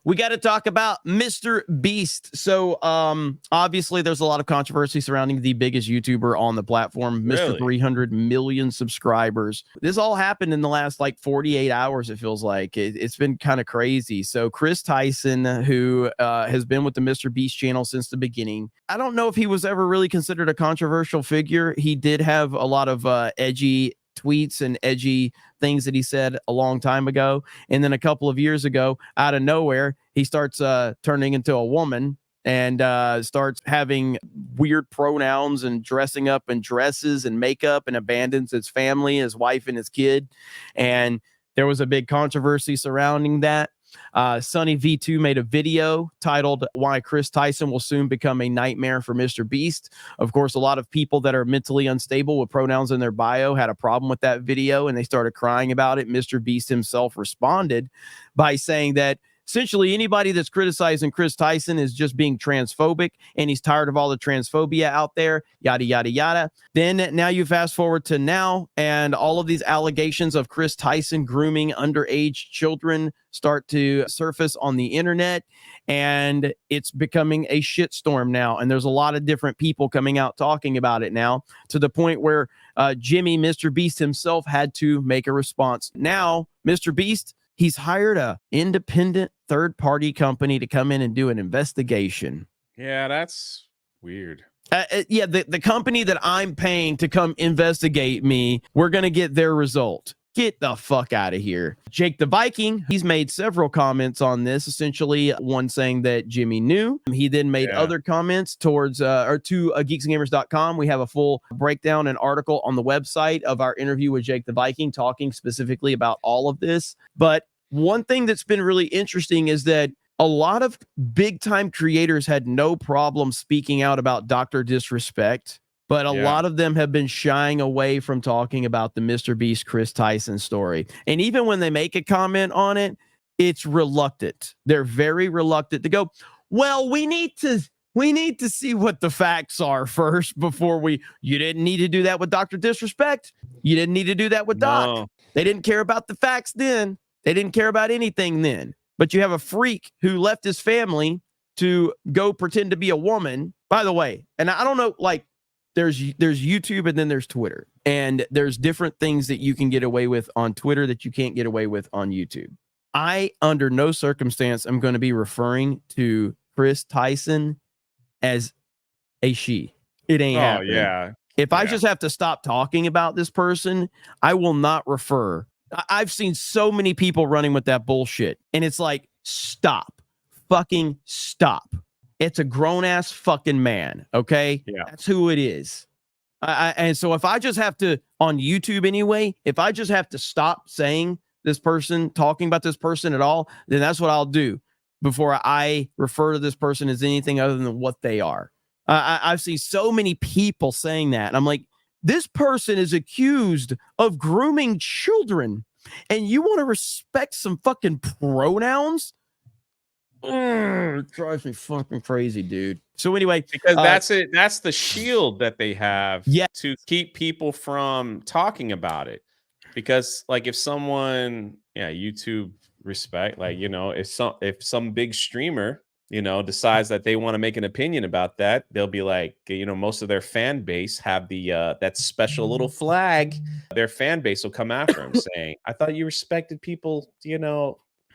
we got to talk about Mr. Beast. So, obviously, there's a lot of controversy surrounding the biggest YouTuber on the platform, Mr. 300 million subscribers. This all happened in the last like 48 hours. It feels like it's been kind of crazy. So, Kris Tyson, who has been with the Mr. Beast channel since the beginning, I don't know if he was ever really considered a controversial figure. He did have a lot of edgy tweets and edgy things that he said a long time ago, and then a couple of years ago, out of nowhere, he starts turning into a woman and starts having weird pronouns and dressing up in dresses and makeup and abandons his family, his wife and his kid. And there was a big controversy surrounding that. Sunny V2 made a video titled "Why Kris Tyson Will Soon Become a Nightmare for Mr. Beast." Of course, a lot of people that are mentally unstable with pronouns in their bio had a problem with that video, and they started crying about it. Mr. Beast himself responded by saying that essentially anybody that's criticizing Kris Tyson is just being transphobic, and he's tired of all the transphobia out there, yada, yada, yada. Then now you fast forward to now, and all of these allegations of Kris Tyson grooming underage children start to surface on the internet, and it's becoming a shitstorm now. And there's a lot of different people coming out talking about it now, to the point where Jimmy, Mr. Beast himself, had to make a response. Now, Mr. Beast, he's hired a independent third-party company to come in and do an investigation. Yeah, that's weird. Yeah, the company that I'm paying to come investigate me, we're going to get their result. Get the fuck out of here. Jake the Viking, he's made several comments on this, essentially one saying that Jimmy knew. He then made other comments towards to geeksandgamers.com. We have a full breakdown and article on the website of our interview with Jake the Viking, talking specifically about all of this. But one thing that's been really interesting is that a lot of big time creators had no problem speaking out about Dr. Disrespect, but a lot of them have been shying away from talking about the Mr. Beast Kris Tyson story. And even when they make a comment on it, it's reluctant. They're very reluctant to go, well, we need to see what the facts are first before you didn't need to do that with Dr. Disrespect. You didn't need to do that with Doc. They didn't care about the facts then. They didn't care about anything then. But you have a freak who left his family to go pretend to be a woman. By the way, and I don't know, like, there's YouTube and then there's Twitter. And there's different things that you can get away with on Twitter that you can't get away with on YouTube. I, under no circumstance, am going to be referring to Kris Tyson as a she. It ain't happening. Yeah. If I just have to stop talking about this person, I will not refer. I've seen so many people running with that bullshit. And it's like, stop. Fucking stop. It's a grown-ass fucking man, okay? Yeah. That's who it is. And so if I just have to, on YouTube anyway, if I just have to stop saying this person, talking about this person at all, then that's what I'll do before I refer to this person as anything other than what they are. I've seen so many people saying that. And I'm like, this person is accused of grooming children, and you want to respect some fucking pronouns? It drives me fucking crazy, dude. So anyway, because that's it. That's the shield that they have to keep people from talking about it. Because like if someone, YouTube respect, like, if some big streamer, decides that they want to make an opinion about that, they'll be like, most of their fan base have the that special little flag. Their fan base will come after them saying, I thought you respected people,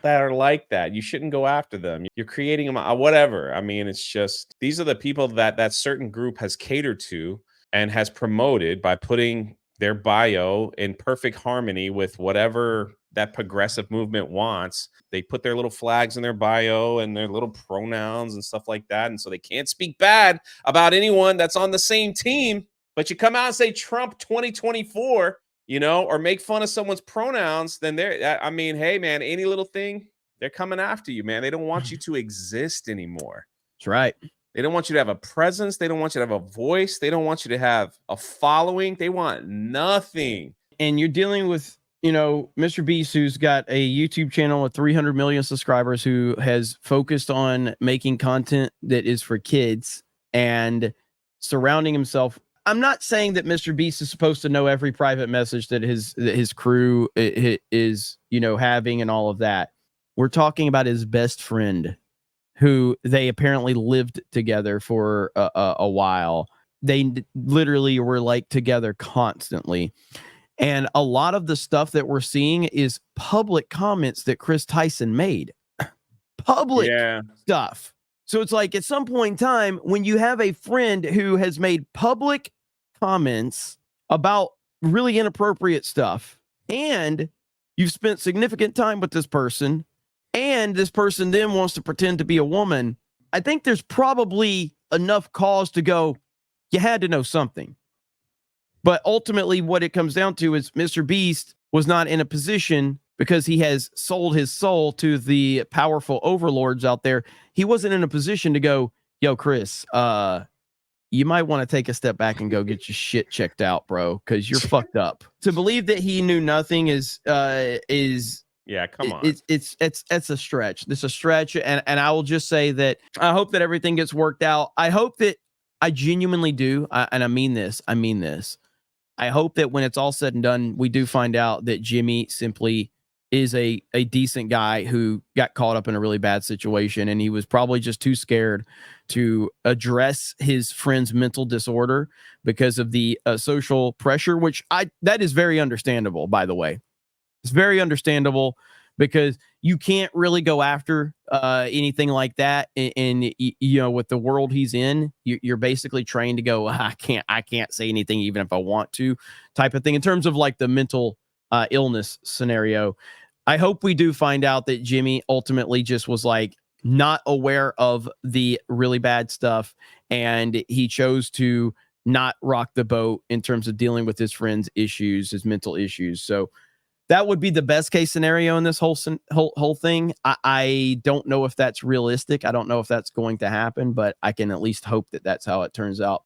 that are like that. You shouldn't go after them. You're creating them, whatever. I mean, it's just, these are the people that certain group has catered to and has promoted by putting their bio in perfect harmony with whatever that progressive movement wants. They put their little flags in their bio and their little pronouns and stuff like that. And so they can't speak bad about anyone that's on the same team. But you come out and say Trump 2024, or make fun of someone's pronouns, then hey, man, any little thing, they're coming after you, man. They don't want you to exist anymore. That's right. They don't want you to have a presence. They don't want you to have a voice. They don't want you to have a following. They want nothing. And you're dealing with, Mr. Beast, who's got a YouTube channel with 300 million subscribers, who has focused on making content that is for kids and surrounding himself. I'm not saying that Mr. Beast is supposed to know every private message that his crew is, having and all of that. We're talking about his best friend, who they apparently lived together for a while. They literally were like together constantly. And a lot of the stuff that we're seeing is public comments that Kris Tyson made. Public stuff. So it's like at some point in time, when you have a friend who has made public comments about really inappropriate stuff, and you've spent significant time with this person, and this person then wants to pretend to be a woman, I think there's probably enough cause to go, you had to know something. But ultimately, what it comes down to is MrBeast was not in a position, because he has sold his soul to the powerful overlords out there. He wasn't in a position to go, yo, Kris, you might want to take a step back and go get your shit checked out, bro, because you're fucked up. To believe that he knew nothing is yeah, come on. It's a stretch. It's a stretch, and I will just say that I hope that everything gets worked out. I hope that, I genuinely do, and I mean this. I hope that when it's all said and done, we do find out that Jimmy simply is a decent guy who got caught up in a really bad situation, and he was probably just too scared to address his friend's mental disorder because of the social pressure, which that is very understandable, by the way. It's very understandable, because you can't really go after anything like that. And you know, with the world he's in, you're basically trained to go, I can't say anything even if I want to, type of thing, in terms of like the mental illness scenario. I hope we do find out that Jimmy ultimately just was like not aware of the really bad stuff, and he chose to not rock the boat in terms of dealing with his friend's issues, his mental issues. So that would be the best case scenario in this whole thing. I don't know if that's realistic. I don't know if that's going to happen, but I can at least hope that that's how it turns out.